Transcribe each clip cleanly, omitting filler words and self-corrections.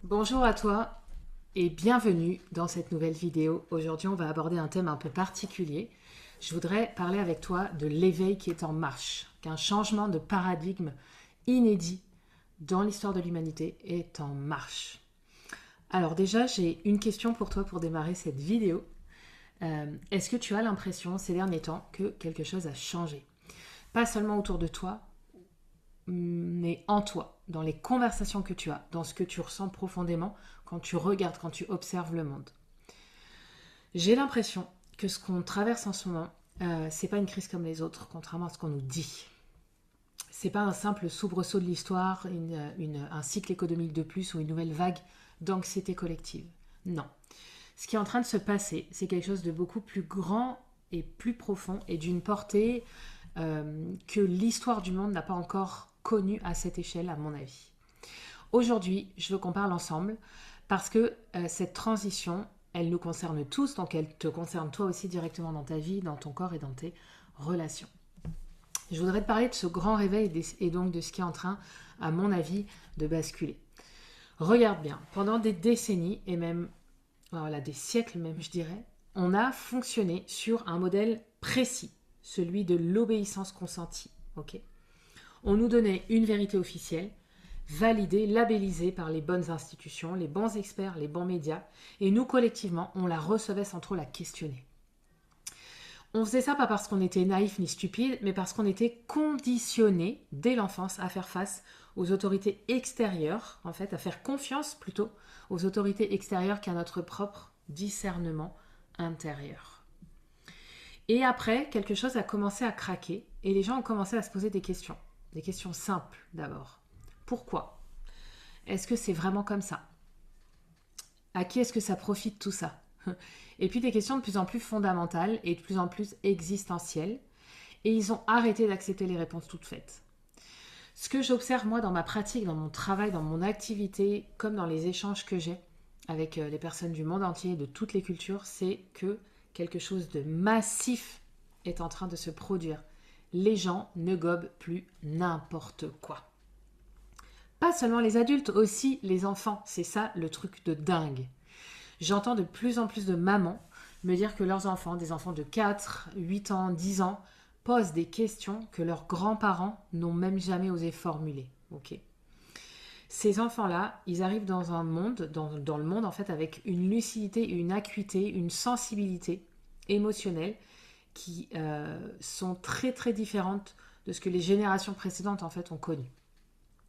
Bonjour à toi et bienvenue dans cette nouvelle vidéo. Aujourd'hui, on va aborder un thème un peu particulier. Je voudrais parler avec toi de l'éveil qui est en marche, qu'un changement de paradigme inédit dans l'histoire de l'humanité est en marche. Alors déjà, j'ai une question pour toi pour démarrer cette vidéo. Est-ce que tu as l'impression ces derniers temps que quelque chose a changé? Pas seulement autour de toi, mais en toi, dans les conversations que tu as, dans ce que tu ressens profondément quand tu regardes, quand tu observes le monde. J'ai l'impression que ce qu'on traverse en ce moment, c'est pas une crise comme les autres, contrairement à ce qu'on nous dit. C'est pas un simple soubresaut de l'histoire, un cycle économique de plus ou une nouvelle vague d'anxiété collective. Non. Ce qui est en train de se passer, c'est quelque chose de beaucoup plus grand et plus profond et d'une portée que l'histoire du monde n'a pas encore connue à cette échelle, à mon avis. Aujourd'hui, je veux qu'on parle ensemble parce que cette transition, elle nous concerne tous, donc elle te concerne toi aussi directement dans ta vie, dans ton corps et dans tes relations. Je voudrais te parler de ce grand réveil et donc de ce qui est en train, à mon avis, de basculer. Regarde bien, pendant des décennies et même voilà, des siècles même, je dirais, on a fonctionné sur un modèle précis, celui de l'obéissance consentie. Ok. On nous donnait une vérité officielle, validée, labellisée par les bonnes institutions, les bons experts, les bons médias, et nous, collectivement, on la recevait sans trop la questionner. On faisait ça pas parce qu'on était naïf ni stupide, mais parce qu'on était conditionné dès l'enfance à faire face aux autorités extérieures, en fait, à faire confiance plutôt aux autorités extérieures qu'à notre propre discernement intérieur. Et après, quelque chose a commencé à craquer et les gens ont commencé à se poser des questions simples d'abord. Pourquoi? Est-ce que c'est vraiment comme ça? À qui est-ce que ça profite tout ça? Et puis des questions de plus en plus fondamentales et de plus en plus existentielles. Et ils ont arrêté d'accepter les réponses toutes faites. Ce que j'observe moi dans ma pratique, dans mon travail, dans mon activité, comme dans les échanges que j'ai avec les personnes du monde entier, de toutes les cultures, c'est que quelque chose de massif est en train de se produire. Les gens ne gobent plus n'importe quoi. Pas seulement les adultes, aussi les enfants. C'est ça le truc de dingue. J'entends de plus en plus de mamans me dire que leurs enfants, des enfants de 4, 8 ans, 10 ans, posent des questions que leurs grands-parents n'ont même jamais osé formuler. Ok. Ces enfants-là, ils arrivent dans un monde, dans le monde en fait, avec une lucidité, une acuité, une sensibilité émotionnelle qui sont très très différentes de ce que les générations précédentes en fait ont connu.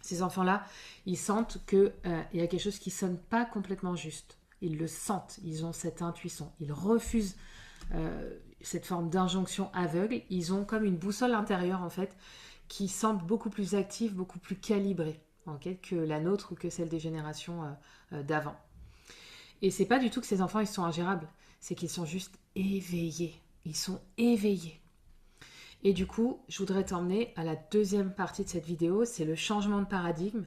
Ces enfants-là, ils sentent qu'il y a quelque chose qui sonne pas complètement juste. Ils le sentent, ils ont cette intuition. Ils refusent cette forme d'injonction aveugle. Ils ont comme une boussole intérieure en fait qui semble beaucoup plus active, beaucoup plus calibrée okay, que la nôtre ou que celle des générations d'avant. Et c'est pas du tout que ces enfants ils sont ingérables, c'est qu'ils sont juste éveillés. Ils sont éveillés. Et du coup, je voudrais t'emmener à la deuxième partie de cette vidéo, c'est le changement de paradigme.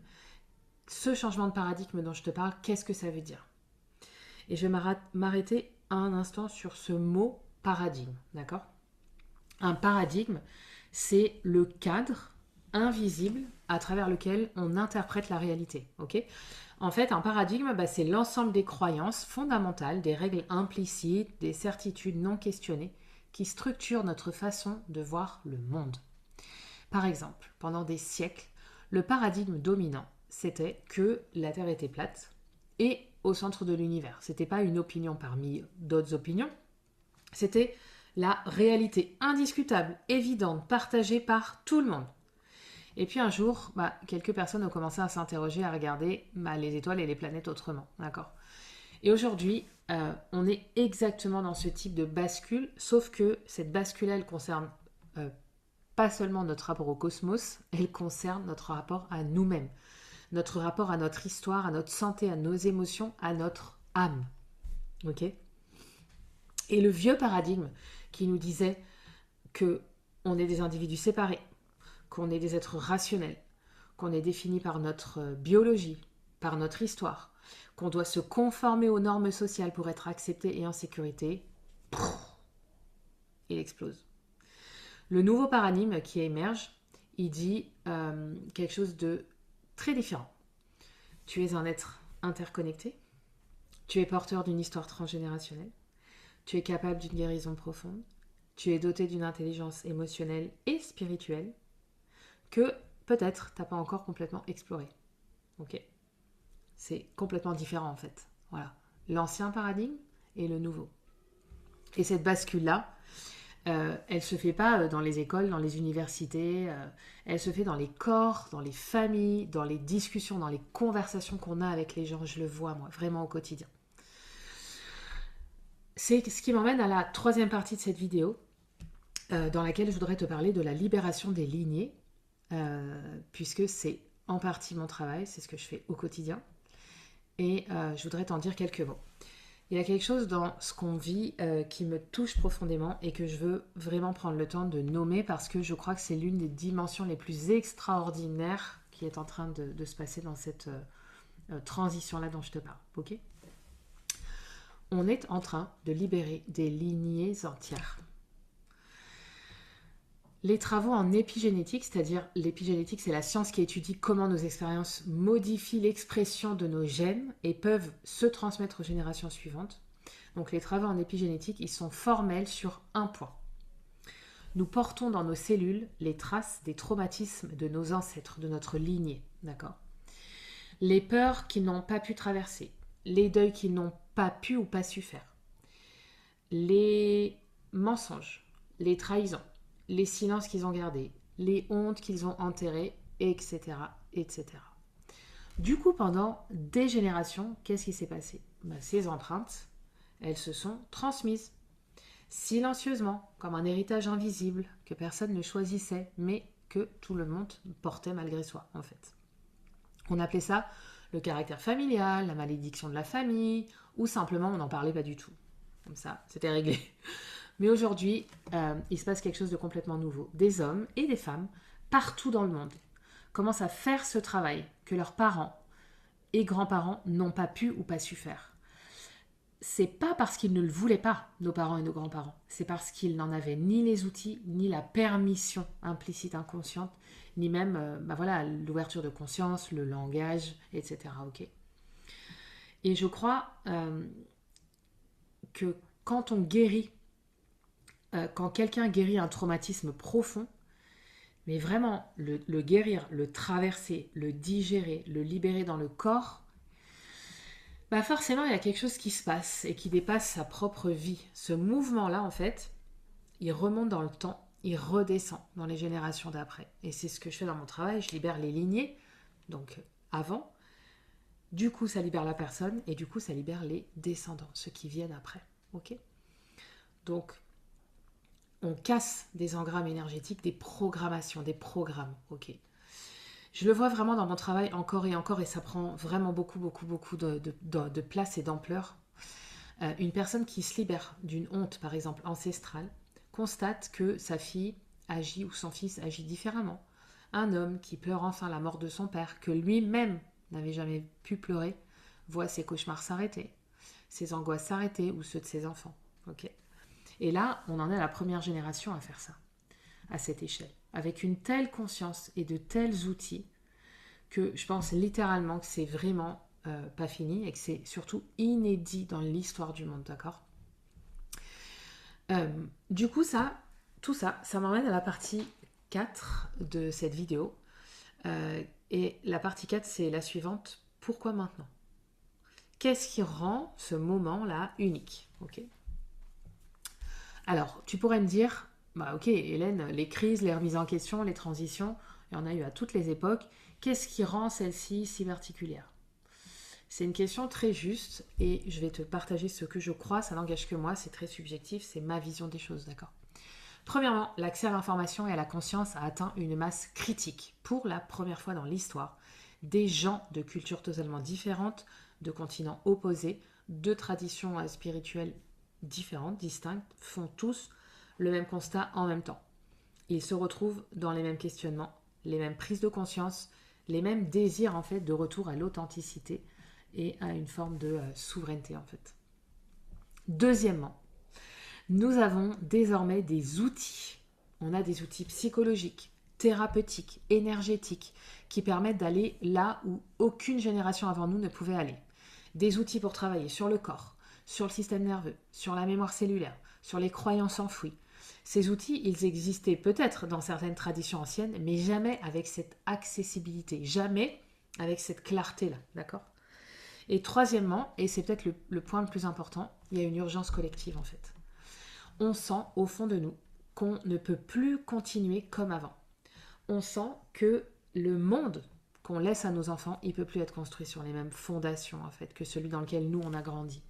Ce changement de paradigme dont je te parle, qu'est-ce que ça veut dire? Et je vais m'arrêter un instant sur ce mot paradigme, d'accord? Un paradigme, c'est le cadre invisible à travers lequel on interprète la réalité, ok? En fait, un paradigme, c'est l'ensemble des croyances fondamentales, des règles implicites, des certitudes non questionnées qui structurent notre façon de voir le monde. Par exemple, pendant des siècles, le paradigme dominant, c'était que la Terre était plate et au centre de l'univers. C'était pas une opinion parmi d'autres opinions, c'était la réalité indiscutable, évidente, partagée par tout le monde. Et puis un jour, quelques personnes ont commencé à s'interroger, à regarder les étoiles et les planètes autrement. D'accord. Et aujourd'hui, on est exactement dans ce type de bascule, sauf que cette bascule, elle concerne pas seulement notre rapport au cosmos, elle concerne notre rapport à nous-mêmes, notre rapport à notre histoire, à notre santé, à nos émotions, à notre âme. Ok. Et le vieux paradigme qui nous disait que on est des individus séparés, qu'on est des êtres rationnels, qu'on est défini par notre biologie, par notre histoire, qu'on doit se conformer aux normes sociales pour être accepté et en sécurité, il explose. Le nouveau paradigme qui émerge, il dit quelque chose de très différent. Tu es un être interconnecté, tu es porteur d'une histoire transgénérationnelle, tu es capable d'une guérison profonde, tu es doté d'une intelligence émotionnelle et spirituelle que peut-être tu n'as pas encore complètement explorée. Ok, c'est complètement différent en fait. Voilà, l'ancien paradigme et le nouveau. Et cette bascule-là, elle se fait pas dans les écoles, dans les universités, elle se fait dans les corps, dans les familles, dans les discussions, dans les conversations qu'on a avec les gens. Je le vois moi, vraiment au quotidien. C'est ce qui m'emmène à la troisième partie de cette vidéo, dans laquelle je voudrais te parler de la libération des lignées, puisque c'est en partie mon travail, c'est ce que je fais au quotidien, et je voudrais t'en dire quelques mots. Il y a quelque chose dans ce qu'on vit qui me touche profondément et que je veux vraiment prendre le temps de nommer parce que je crois que c'est l'une des dimensions les plus extraordinaires qui est en train de se passer dans cette transition-là dont je te parle. Ok ? On est en train de libérer des lignées entières. Les travaux en épigénétique, c'est-à-dire l'épigénétique, c'est la science qui étudie comment nos expériences modifient l'expression de nos gènes et peuvent se transmettre aux générations suivantes. Donc les travaux en épigénétique, ils sont formels sur un point. Nous portons dans nos cellules les traces des traumatismes de nos ancêtres, de notre lignée, d'accord ? Les peurs qu'ils n'ont pas pu traverser, les deuils qu'ils n'ont pas pu ou pas su faire, les mensonges, les trahisons, les silences qu'ils ont gardés, les hontes qu'ils ont enterrées, etc., etc. Du coup, pendant des générations, qu'est-ce qui s'est passé ? Ces empreintes, elles se sont transmises silencieusement, comme un héritage invisible que personne ne choisissait, mais que tout le monde portait malgré soi, en fait. On appelait ça le caractère familial, la malédiction de la famille, ou simplement on n'en parlait pas du tout. Comme ça, c'était réglé. Mais aujourd'hui, il se passe quelque chose de complètement nouveau. Des hommes et des femmes, partout dans le monde, commencent à faire ce travail que leurs parents et grands-parents n'ont pas pu ou pas su faire. C'est pas parce qu'ils ne le voulaient pas, nos parents et nos grands-parents. C'est parce qu'ils n'en avaient ni les outils, ni la permission implicite, inconsciente, ni même l'ouverture de conscience, le langage, etc. Okay. Et je crois que quand on guérit, quand quelqu'un guérit un traumatisme profond, mais vraiment le guérir, le traverser, le digérer, le libérer dans le corps, forcément il y a quelque chose qui se passe et qui dépasse sa propre vie. Ce mouvement-là, en fait, il remonte dans le temps, il redescend dans les générations d'après. Et c'est ce que je fais dans mon travail, je libère les lignées, donc avant. Du coup, ça libère la personne et du coup, ça libère les descendants, ceux qui viennent après. Ok ? Donc, on casse des engrammes énergétiques, des programmations, des programmes. Ok ? Je le vois vraiment dans mon travail encore et ça prend vraiment beaucoup de place et d'ampleur. Une personne qui se libère d'une honte, par exemple, ancestrale, constate que sa fille agit ou son fils agit différemment. Un homme qui pleure enfin la mort de son père, que lui-même n'avait jamais pu pleurer, voit ses cauchemars s'arrêter, ses angoisses s'arrêter ou ceux de ses enfants. Okay. Et là, on en est à la première génération à faire ça, à cette échelle, avec une telle conscience et de tels outils que je pense littéralement que c'est vraiment pas fini et que c'est surtout inédit dans l'histoire du monde, d'accord ? Du coup, tout ça m'emmène à la partie 4 de cette vidéo. Et la partie 4, c'est la suivante. Pourquoi maintenant ? Qu'est-ce qui rend ce moment-là unique ? Okay. Alors, tu pourrais me dire, ok, Hélène, les crises, les remises en question, les transitions, il y en a eu à toutes les époques. Qu'est-ce qui rend celle-ci si particulière ? C'est une question très juste et je vais te partager ce que je crois, ça n'engage que moi, c'est très subjectif, c'est ma vision des choses, d'accord ? Premièrement, l'accès à l'information et à la conscience a atteint une masse critique pour la première fois dans l'histoire. Des gens de cultures totalement différentes, de continents opposés, de traditions spirituelles différentes, distinctes, font tous le même constat en même temps. Ils se retrouvent dans les mêmes questionnements, les mêmes prises de conscience, les mêmes désirs en fait de retour à l'authenticité et à une forme de souveraineté en fait. Deuxièmement, nous avons désormais des outils. On a des outils psychologiques, thérapeutiques, énergétiques qui permettent d'aller là où aucune génération avant nous ne pouvait aller. des outils pour travailler sur le corps, sur le système nerveux, sur la mémoire cellulaire, sur les croyances enfouies. Ces outils, ils existaient peut-être dans certaines traditions anciennes, mais jamais avec cette accessibilité, jamais avec cette clarté-là, d'accord? Et troisièmement, et c'est peut-être le point le plus important, il y a une urgence collective en fait. On sent au fond de nous qu'on ne peut plus continuer comme avant. On sent que le monde qu'on laisse à nos enfants, il ne peut plus être construit sur les mêmes fondations en fait que celui dans lequel nous on a grandi.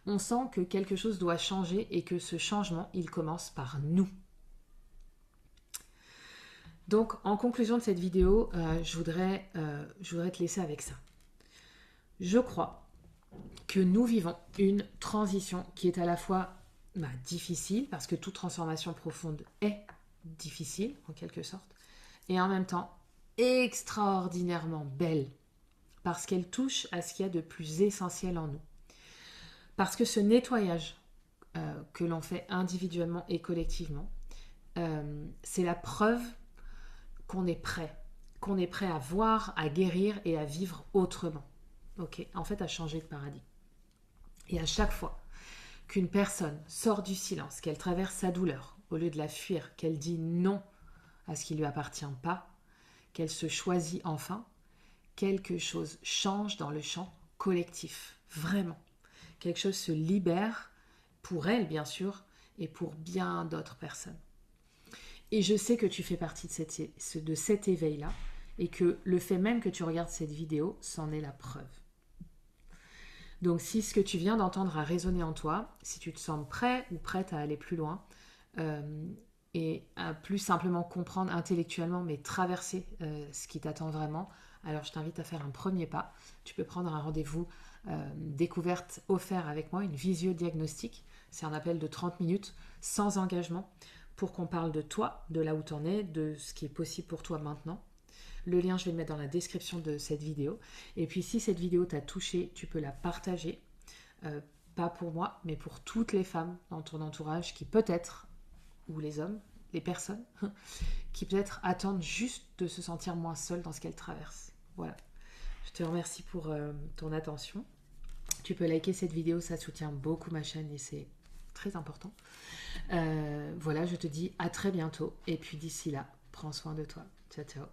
On sent que quelque chose doit changer et que ce changement, il commence par nous. Donc, en conclusion de cette vidéo, je voudrais te laisser avec ça. Je crois que nous vivons une transition qui est à la fois difficile, parce que toute transformation profonde est difficile, en quelque sorte, et en même temps extraordinairement belle, parce qu'elle touche à ce qu'il y a de plus essentiel en nous. Parce que ce nettoyage que l'on fait individuellement et collectivement, c'est la preuve qu'on est prêt à voir, à guérir et à vivre autrement. Ok, en fait, à changer de paradigme. Et à chaque fois qu'une personne sort du silence, qu'elle traverse sa douleur, au lieu de la fuir, qu'elle dit non à ce qui ne lui appartient pas, qu'elle se choisit enfin, quelque chose change dans le champ collectif. Vraiment. Quelque chose se libère pour elle, bien sûr, et pour bien d'autres personnes. Et je sais que tu fais partie de cet éveil-là, et que le fait même que tu regardes cette vidéo, c'en est la preuve. Donc si ce que tu viens d'entendre a résonné en toi, si tu te sens prêt ou prête à aller plus loin, et à plus simplement comprendre intellectuellement, mais traverser ce qui t'attend vraiment, alors je t'invite à faire un premier pas. Tu peux prendre un rendez-vous découverte offert avec moi, une visio-diagnostic. C'est un appel de 30 minutes sans engagement pour qu'on parle de toi, de là où tu en es, de ce qui est possible pour toi maintenant. Le lien, je vais le mettre dans la description de cette vidéo. Et puis, si cette vidéo t'a touché, tu peux la partager. Pas pour moi, mais pour toutes les femmes dans ton entourage qui peut-être, ou les hommes, les personnes, qui peut-être attendent juste de se sentir moins seules dans ce qu'elles traversent. Voilà. Je te remercie pour ton attention. Tu peux liker cette vidéo, ça soutient beaucoup ma chaîne et c'est très important. Voilà, je te dis à très bientôt. Et puis d'ici là, prends soin de toi. Ciao, ciao.